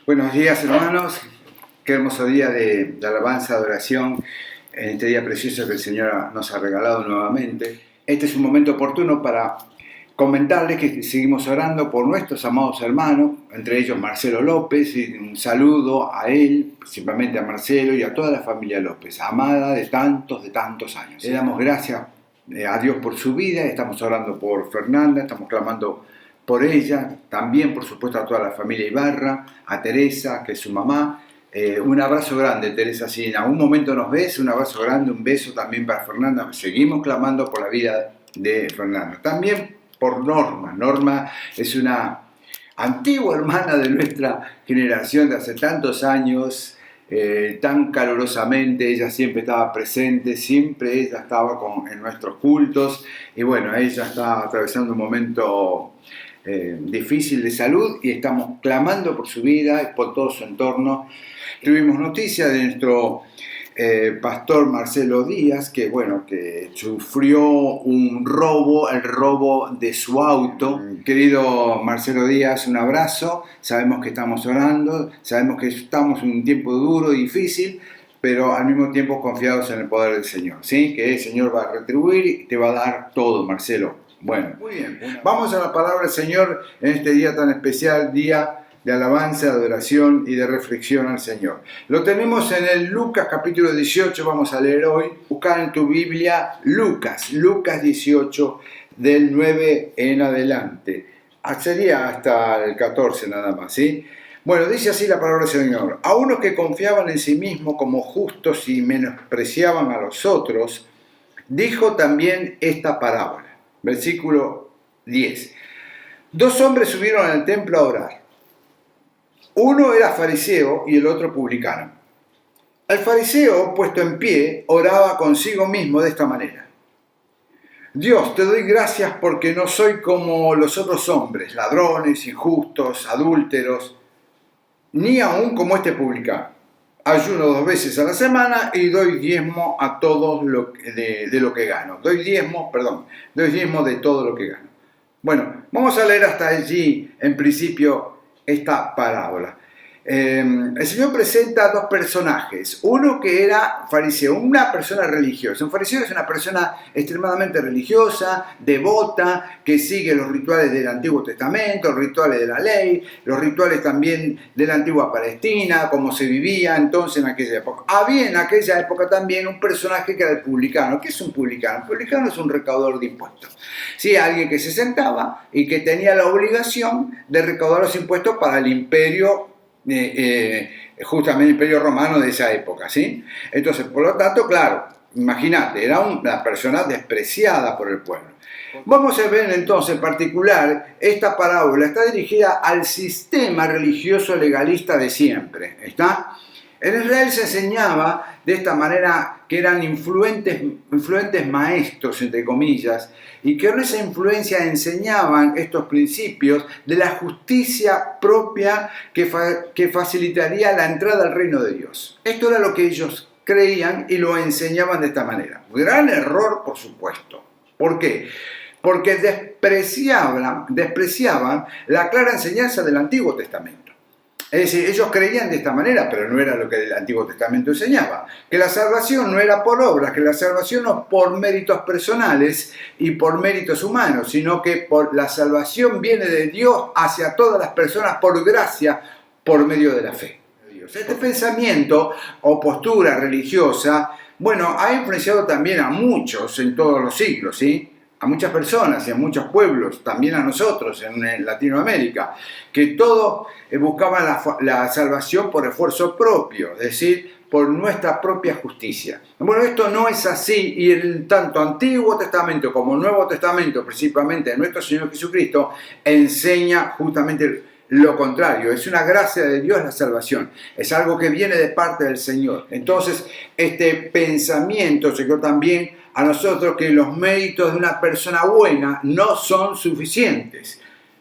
Buenos días, hermanos. Qué hermoso día de alabanza, de oración, en este día precioso que el Señor nos ha regalado nuevamente. Este es un momento oportuno para comentarles que seguimos orando por nuestros amados hermanos, entre ellos Marcelo López, y un saludo a él, principalmente a Marcelo y a toda la familia López, amada de tantos años. Le damos gracias a Dios por su vida, estamos orando por Fernanda, estamos clamando por ella, también por supuesto a toda la familia Ibarra, a Teresa, que es su mamá. Un abrazo grande, Teresa, si en algún momento nos ves, un abrazo grande, un beso también para Fernanda. Seguimos clamando por la vida de Fernanda. También por Norma. Norma es una antigua hermana de nuestra generación de hace tantos años, tan calurosamente. Ella siempre estaba presente, siempre ella estaba en nuestros cultos. Y bueno, ella está atravesando un momento difícil de salud y estamos clamando por su vida y por todo su entorno. Tuvimos noticia de nuestro pastor Marcelo Díaz, que sufrió un robo, el robo de su auto. Querido Marcelo Díaz, un abrazo. Sabemos que estamos orando, sabemos que estamos en un tiempo duro y difícil, pero al mismo tiempo confiados en el poder del Señor, ¿sí? Que el Señor va a retribuir y te va a dar todo, Marcelo. Bueno, muy bien. Vamos a la palabra del Señor en este día tan especial, día de alabanza, de adoración y de reflexión al Señor. Lo tenemos en el Lucas capítulo 18, vamos a leer hoy. Buscar en tu Biblia Lucas 18, del 9 en adelante. Sería hasta el 14 nada más, ¿sí? Bueno, dice así la palabra del Señor. A unos que confiaban en sí mismos como justos y menospreciaban a los otros, dijo también esta parábola. Versículo 10. Dos hombres subieron al templo a orar. Uno era fariseo y el otro publicano. El fariseo, puesto en pie, oraba consigo mismo de esta manera. Dios, te doy gracias porque no soy como los otros hombres, ladrones, injustos, adúlteros, ni aún como este publicano. Ayuno 2 veces a la semana y doy diezmo a todo de lo que gano. Doy diezmo de todo lo que gano. Bueno, vamos a leer hasta allí, en principio, esta parábola. El Señor presenta dos personajes. Uno que era fariseo, una persona religiosa. Un fariseo es una persona extremadamente religiosa, devota, que sigue los rituales del Antiguo Testamento, los rituales de la ley, los rituales también de la antigua Palestina, cómo se vivía entonces en aquella época. Había en aquella época también un personaje que era el publicano. ¿Qué es un publicano? Un publicano es un recaudador de impuestos. Sí, alguien que se sentaba y que tenía la obligación de recaudar los impuestos para el imperio, justamente el imperio romano de esa época, ¿sí? Entonces, por lo tanto, claro, imagínate, era una persona despreciada por el pueblo. Vamos a ver entonces en particular, esta parábola está dirigida al sistema religioso legalista de siempre, ¿está? En Israel se enseñaba de esta manera que eran influentes maestros, entre comillas, y que con esa influencia enseñaban estos principios de la justicia propia que facilitaría la entrada al reino de Dios. Esto era lo que ellos creían y lo enseñaban de esta manera. Gran error, por supuesto. ¿Por qué? Porque despreciaban la clara enseñanza del Antiguo Testamento. Es decir, ellos creían de esta manera, pero no era lo que el Antiguo Testamento enseñaba. Que la salvación no era por obras, que la salvación no por méritos personales y por méritos humanos, sino que la salvación viene de Dios hacia todas las personas por gracia, por medio de la fe. Este pensamiento o postura religiosa, ha influenciado también a muchos en todos los siglos, ¿sí? A muchas personas y a muchos pueblos, también a nosotros en Latinoamérica, que todos buscaban la salvación por esfuerzo propio, es decir, por nuestra propia justicia. Bueno, esto no es así y en tanto Antiguo Testamento como Nuevo Testamento, principalmente de nuestro Señor Jesucristo, enseña justamente lo contrario. Es una gracia de Dios la salvación, es algo que viene de parte del Señor. Entonces, este pensamiento llegó también a nosotros que los méritos de una persona buena no son suficientes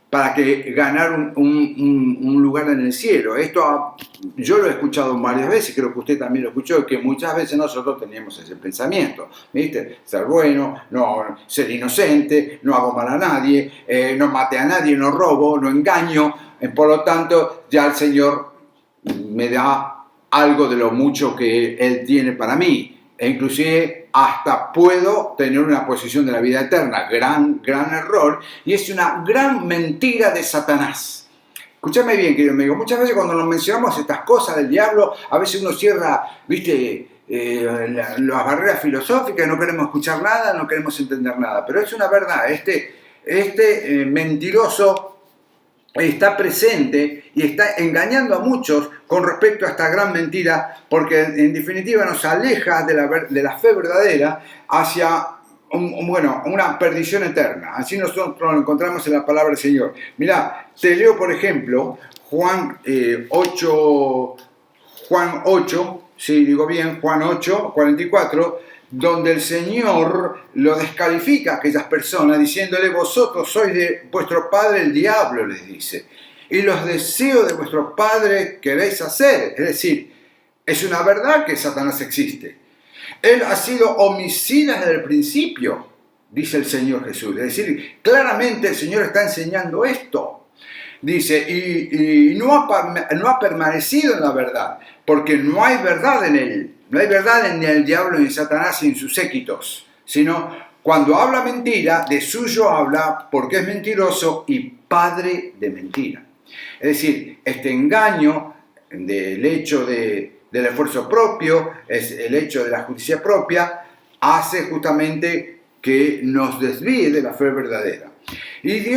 para ganar un lugar en el cielo. Esto yo lo he escuchado varias veces, creo que usted también lo escuchó, que muchas veces nosotros teníamos ese pensamiento, ¿viste? Ser bueno, no ser inocente, no hago mal a nadie, no mate a nadie, no robo, no engaño, por lo tanto ya el Señor me da algo de lo mucho que Él tiene para mí. E inclusive hasta puedo tener una posición de la vida eterna. Gran error. Y es una gran mentira de Satanás. Escúchame bien, querido amigo. Muchas veces cuando nos mencionamos estas cosas del diablo, a veces uno cierra, las barreras filosóficas, no queremos escuchar nada, no queremos entender nada. Pero es una verdad. Este mentiroso está presente y está engañando a muchos con respecto a esta gran mentira, porque en definitiva nos aleja de la fe verdadera hacia una perdición eterna. Así nosotros lo encontramos en la palabra del Señor. Mirá, te leo por ejemplo Juan 8, sí, digo bien, Juan 8, 44, donde el Señor lo descalifica a aquellas personas diciéndole: vosotros sois de vuestro padre el diablo, les dice, y los deseos de vuestro padre queréis hacer. Es decir, es una verdad que Satanás existe. Él ha sido homicida desde el principio, dice el Señor Jesús. Es decir, claramente el Señor está enseñando esto. Dice, y no ha permanecido en la verdad, porque no hay verdad en él. No hay verdad en el diablo, ni en Satanás, ni en sus séquitos, sino cuando habla mentira, de suyo habla porque es mentiroso y padre de mentira. Es decir, este engaño del hecho del esfuerzo propio, es el hecho de la justicia propia, hace justamente que nos desvíe de la fe verdadera. Y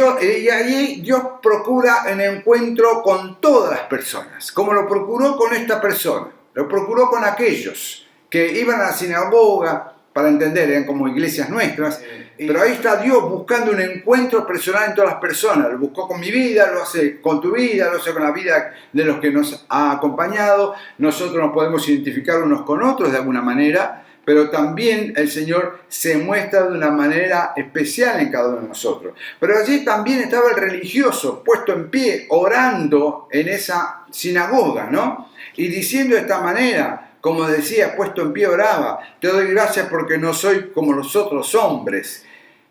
ahí Dios procura un encuentro con todas las personas, como lo procuró con esta persona. Lo procuró con aquellos que iban a la sinagoga, para entender, eran como iglesias nuestras, pero ahí está Dios buscando un encuentro personal en todas las personas. Lo buscó con mi vida, lo hace con tu vida, lo hace con la vida de los que nos ha acompañado. Nosotros nos podemos identificar unos con otros de alguna manera, pero también el Señor se muestra de una manera especial en cada uno de nosotros. Pero allí también estaba el religioso, puesto en pie, orando en esa sinagoga, ¿no? Y diciendo de esta manera, como decía, puesto en pie oraba: te doy gracias porque no soy como los otros hombres,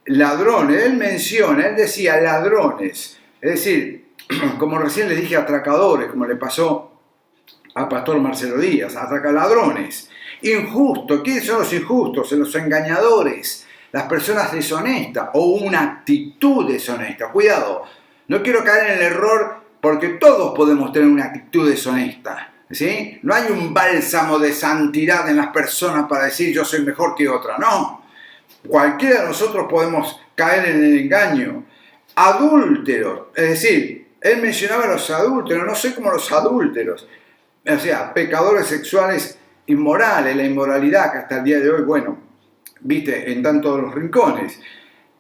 ladrones. Él decía ladrones, es decir, como recién le dije, atracadores, como le pasó al pastor Marcelo Díaz, ladrones, injustos. ¿Quiénes son los injustos? Los engañadores, las personas deshonestas o una actitud deshonesta. Cuidado, no quiero caer en el error, porque todos podemos tener una actitud deshonesta. ¿Sí? No hay un bálsamo de santidad en las personas para decir yo soy mejor que otra, no. Cualquiera de nosotros podemos caer en el engaño. Adúlteros, es decir, él mencionaba a los adúlteros, no soy como los adúlteros, o sea, pecadores sexuales inmorales, la inmoralidad que hasta el día de hoy, viste, en todos los rincones.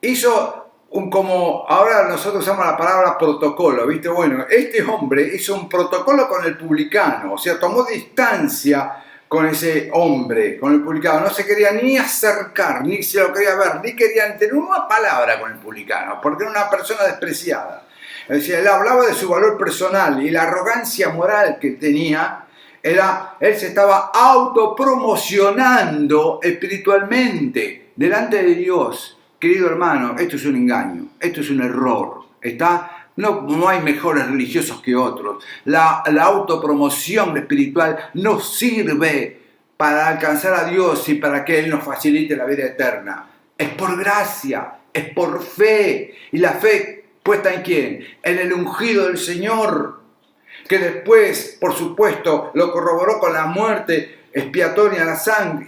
Hizo como ahora nosotros usamos la palabra protocolo, ¿viste? Este hombre hizo un protocolo con el publicano, o sea, tomó distancia con ese hombre, con el publicano. No se quería ni acercar, ni se lo quería ver, ni quería tener una palabra con el publicano, porque era una persona despreciada. Es decir, él hablaba de su valor personal y la arrogancia moral que tenía. Él se estaba autopromocionando espiritualmente delante de Dios. Querido hermano, esto es un engaño, esto es un error. No hay mejores religiosos que otros. La autopromoción espiritual no sirve para alcanzar a Dios y para que Él nos facilite la vida eterna. Es por gracia, es por fe. ¿Y la fe puesta en quién? En el ungido del Señor, que después, por supuesto, lo corroboró con la muerte expiatoria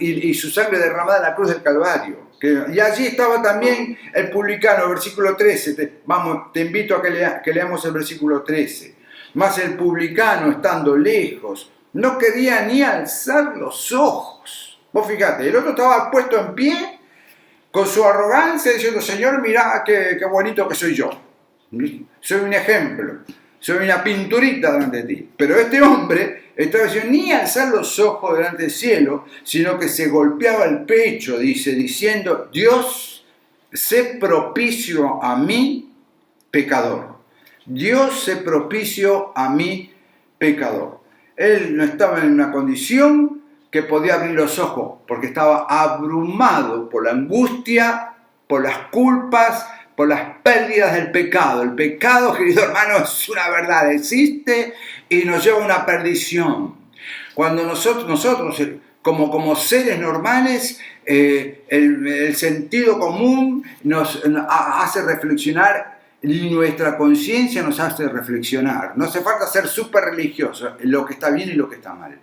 y su sangre derramada en la cruz del Calvario. Y allí estaba también el publicano, versículo 13. Te invito a que leamos el versículo 13. Mas el publicano, estando lejos, no quería ni alzar los ojos. Vos fíjate, el otro estaba puesto en pie, con su arrogancia, diciendo: Señor, mirá qué bonito que soy yo. Soy un ejemplo, soy una pinturita delante de ti. Pero este hombre estaba diciendo, ni alzar los ojos delante del cielo, sino que se golpeaba el pecho, diciendo: Dios, sé propicio a mí, pecador. Dios, sé propicio a mí, pecador. Él no estaba en una condición que podía abrir los ojos, porque estaba abrumado por la angustia, por las culpas, por las pérdidas del pecado. El pecado, querido hermano, es una verdad, existe y nos lleva a una perdición. Cuando nosotros como seres normales, el sentido común nos hace reflexionar, y nuestra conciencia nos hace reflexionar. No hace falta ser súper religioso en lo que está bien y lo que está mal.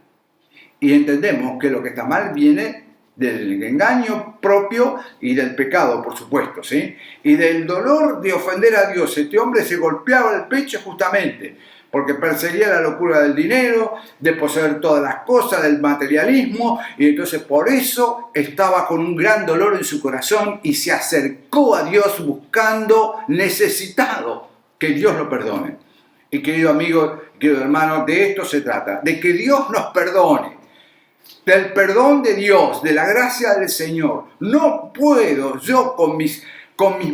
Y entendemos que lo que está mal viene del engaño propio y del pecado, por supuesto, ¿sí? Y del dolor de ofender a Dios. Este hombre se golpeaba el pecho justamente porque perseguía la locura del dinero, de poseer todas las cosas, del materialismo, y entonces por eso estaba con un gran dolor en su corazón y se acercó a Dios buscando, necesitado, que Dios lo perdone. Y querido amigo, querido hermano, de esto se trata, de que Dios nos perdone. Del perdón de Dios, de la gracia del Señor. No puedo yo con mis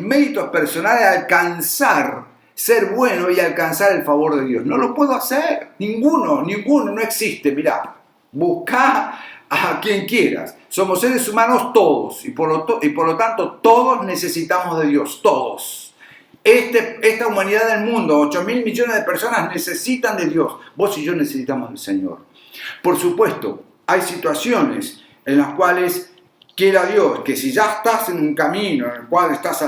méritos personales alcanzar, ser bueno y alcanzar el favor de Dios. No lo puedo hacer. Ninguno, no existe. Mirá, busca a quien quieras. Somos seres humanos todos y por lo tanto todos necesitamos de Dios, todos. Esta humanidad del mundo, 8.000 millones de personas necesitan de Dios. Vos y yo necesitamos del Señor. Por supuesto, hay situaciones en las cuales quiera Dios que si ya estás en un camino en el cual estás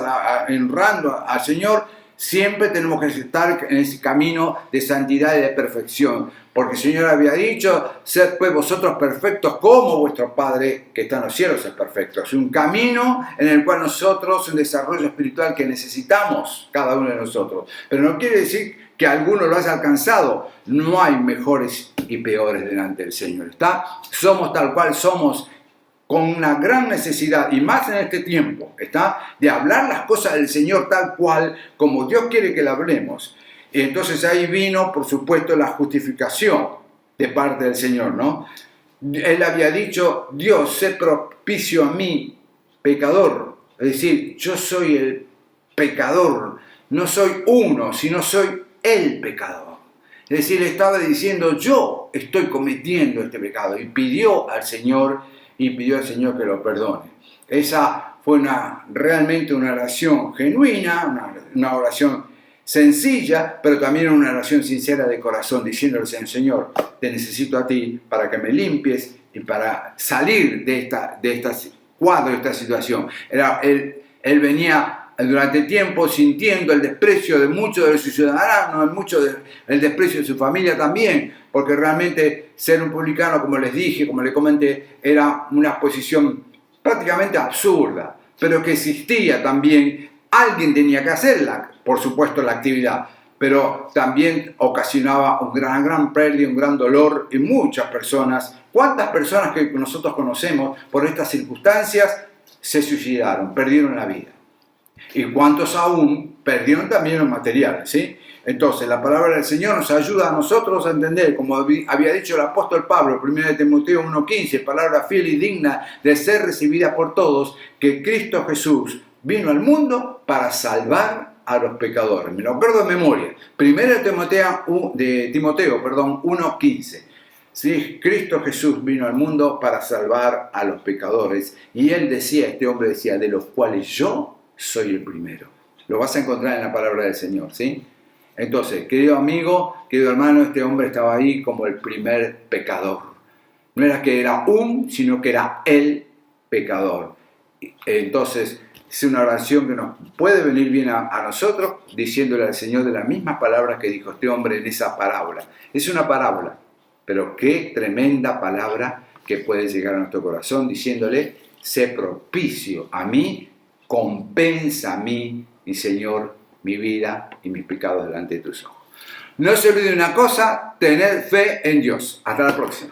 honrando al Señor, siempre tenemos que estar en ese camino de santidad y de perfección. Porque el Señor había dicho, sed pues vosotros perfectos como vuestro Padre que está en los cielos es perfecto. Es un camino en el cual nosotros, un desarrollo espiritual que necesitamos cada uno de nosotros. Pero no quiere decir que alguno lo haya alcanzado. No hay mejores y peores delante del Señor. ¿Está? Somos tal cual somos, con una gran necesidad, y más en este tiempo, ¿está? De hablar las cosas del Señor tal cual, como Dios quiere que la hablemos. Y entonces ahí vino, por supuesto, la justificación de parte del Señor, ¿no? Él había dicho, Dios, sé propicio a mí, pecador. Es decir, yo soy el pecador, no soy uno, sino soy el pecador. Es decir, estaba diciendo, yo estoy cometiendo este pecado, y pidió al Señor que lo perdone. Esa fue realmente una oración genuina, una oración sencilla, pero también una oración sincera de corazón, diciéndole al Señor, te necesito a ti para que me limpies y para salir de esta situación. Él venía durante tiempo sintiendo el desprecio de muchos de sus ciudadanos, el desprecio de su familia también, porque realmente ser un publicano, como les dije, como les comenté, era una posición prácticamente absurda, pero que existía también. Alguien tenía que hacerla, por supuesto, la actividad, pero también ocasionaba una gran pérdida, un gran dolor en muchas personas. ¿Cuántas personas que nosotros conocemos por estas circunstancias se suicidaron, perdieron la vida? Y cuántos aún perdieron también los materiales, ¿sí? Entonces, la palabra del Señor nos ayuda a nosotros a entender, como había dicho el apóstol Pablo, 1 Timoteo 1:15, palabra fiel y digna de ser recibida por todos, que Cristo Jesús vino al mundo para salvar a los pecadores. Me lo acuerdo de memoria. 1 Timoteo 1:15. Sí, Cristo Jesús vino al mundo para salvar a los pecadores. Y él decía, este hombre decía, de los cuales yo soy el primero. Lo vas a encontrar en la palabra del Señor, ¿sí? Entonces, querido amigo, querido hermano, este hombre estaba ahí como el primer pecador. No era que era sino que era el pecador. Entonces, es una oración que nos puede venir bien a nosotros, diciéndole al Señor de las mismas palabras que dijo este hombre en esa parábola. Es una parábola, pero qué tremenda palabra que puede llegar a nuestro corazón, diciéndole, sé propicio a mí, compensa a mí, mi Señor, mi vida y mis pecados delante de tus ojos. No se olvide una cosa, tener fe en Dios. Hasta la próxima.